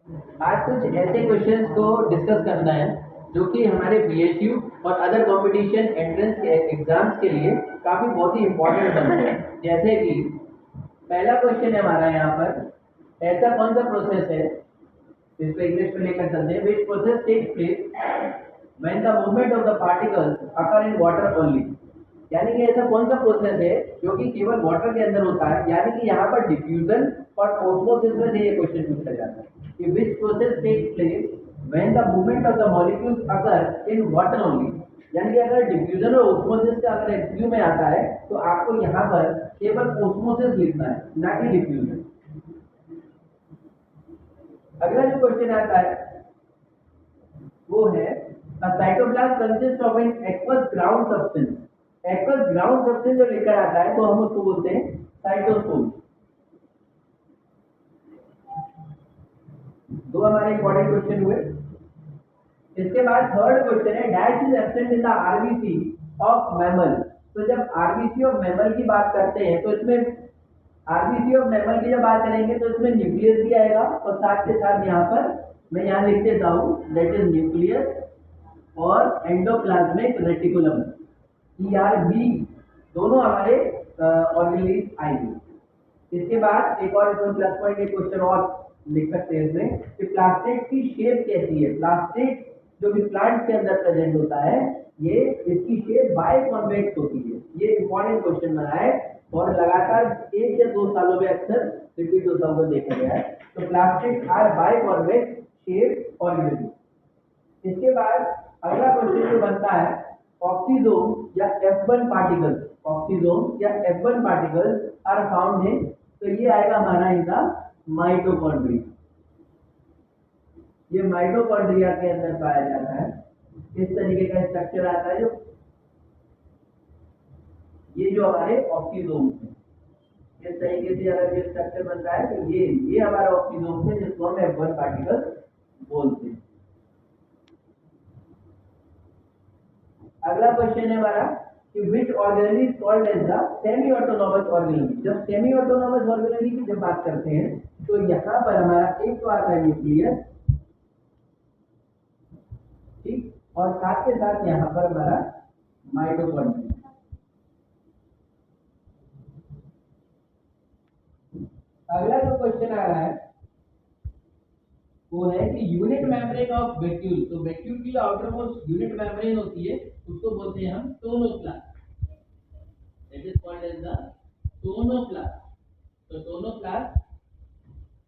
आज कुछ ऐसे क्वेश्चंस को डिस्कस करना है जो कि हमारे बीएचयू और अदर कंपटीशन एंट्रेंस के एग्जाम्स के लिए काफ़ी बहुत ही इम्पोर्टेंट बनते हैं। जैसे कि पहला क्वेश्चन है हमारा यहाँ पर, ऐसा कौन सा प्रोसेस है, इसको इंग्लिश में लेकर चलते हैं, which process takes place when the movement of the particles occur in water only। यानी कि ऐसा कौन सा प्रोसेस है जो कि केवल वाटर के अंदर होता है, यानी कि यहाँ पर डिफ्यूजन और ऑस्मोसिस में से ये क्वेश्चन पूछा जाता है कि which process takes place when the movement of the molecules occur in water only। यानी कि अगर डिफ्यूजन और ऑस्मोसिस का अगर एमसीक्यू में आता है तो आपको यहाँ पर केवल ऑस्मोसिस लिखना है, ना कि डिफ्यूजन। अगला जो क्वेश्चन आता है वो है a cytoplasm consists of an aqueous ground substance। aqueous ground substance जो लेकर आता है तो हम उसको बोलते हैं साइटोसोल। दो हमारे इंपॉर्टेंट क्वेश्चन हुए। इसके बाद थर्ड क्वेश्चन है dash is absent in the RBC of mammal. तो जब आरबीसी ऑफ मैमल की बात करते हैं तो इसमें आरबीसी ऑफ मैमल की जब बात करेंगे तो इसमें न्यूक्लियस भी आएगा और साथ के साथ यहाँ पर मैं यहाँ लिख देता हूँ दैट इज न्यूक्लियस और एंडोप्लाज्मिक रेटिकुलम ERB दोनों हमारे ऑर्गेनेलिज आएंगे। इसके बाद एक और इसमें प्लस पॉइंट एक क्वेश्चन और लिख सकते हैं इसमें कि प्लास्टिड की शेप कैसी है। प्लास्टिड जो कि प्लांट के अंदर प्रेजेंट होता है ये इसकी शेप बायकॉन्वेक्स होती है। ये इंपॉर्टेंट क्वेश्चन बना है और लगातार 1 या 2 सालों में अक्सर रिपीट होता हुआ देखा गया है। तो प्लास्टिड आर बायकॉन्वेक्स शेप ऑर्गेनिज्म। इसके बाद अगला क्वेश्चन जो बनता है ऑक्सीजोम या F1 पार्टिकल्स, ऑक्सीजोम या F1 particles are found in, तो ये आएगा हमारा इनका माइटोकॉन्ड्रिया। ये माइटोकॉन्ड्रिया के अंदर पाया जाता है। इस तरीके का स्ट्रक्चर आता है जो ये जो हमारे ऑक्सीजोम है, इस तरीके से अगर ये स्ट्रक्चर बनता है तो ये हमारा ऑक्सीजोम है जिसको हम F1 पार्टिकल बोलते हैं। अगला क्वेश्चन है हमारा कि which organelle is called as the semi autonomous organelle. जब सेमी ऑटोनॉमस ऑर्गेनेल की जब बात करते हैं तो यहाँ पर हमारा एक तो आता है न्यूक्लियस, ठीक, और साथ के साथ यहाँ पर हमारा माइटोकॉन्ड्रिया। अगला जो क्वेश्चन आ रहा है वो है कि यूनिट मेम्ब्रेन ऑफ वैक्यूल। तो वैक्यूल की आउटर मोस्ट यूनिट मेम्ब्रेन होती है उसको बोलते हैं हम tonoplast. It is called as the tonoplast. तो टोनोप्लास्ट,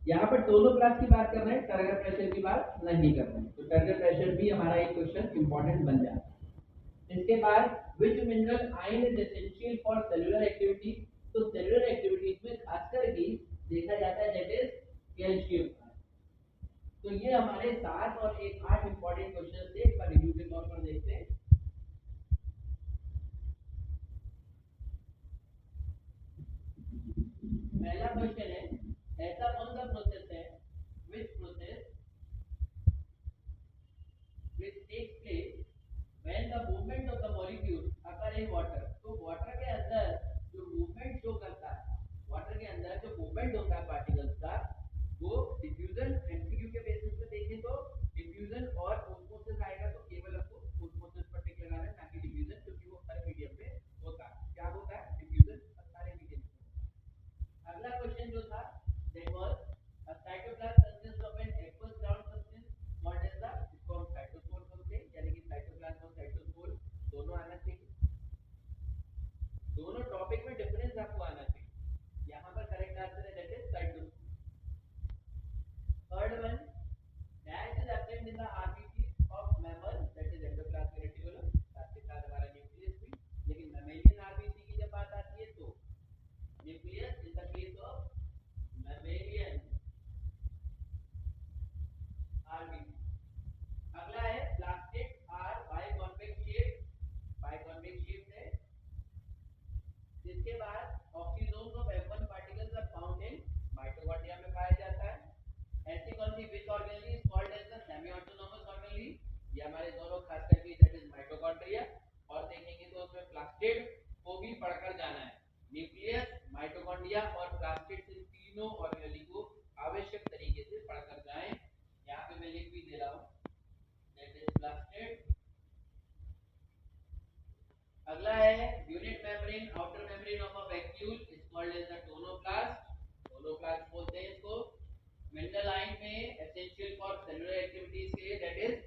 यहाँ पर टोनोप्लास्ट की बात कर रहे हैं, टर्गर प्रेशर की बात नहीं कर रहे हैं। तो टर्गर प्रेशर भी हमारा एक क्वेश्चन इंपॉर्टेंट बन जाता है। इसके बाद विच mineral ion is essential for cellular activity. तो सेलुलर एक्टिविटीज में खासकर की देखा जाता है दैट इज कैल्शियम। तो ये हमारे 7 और 8 इंपॉर्टेंट क्वेश्चन थे। एक बार रिव्यू के तौर पर देखते हैं। पहला क्वेश्चन है ऐसा कौन सा प्रोसेस है which process which takes place when the movement of the molecules occur in water। तो वाटर के अंदर जो मूवमेंट शो करता है, वाटर के अंदर जो मूवमेंट होता है पार्टिकल्स का, वो डिफ्यूजन एमसीक्यू के बेसिस पे देखें तो डिफ्यूजन और ऑस्मोसिस आएगा। तो केवल है unit membrane, outer membrane of a vacuole is called as the tonoplast, tonoplast बोलते हैं इसको। मिनरल आयन में एसेंशियल फॉर सेलुलर एक्टिविटीज के लिए दैट इज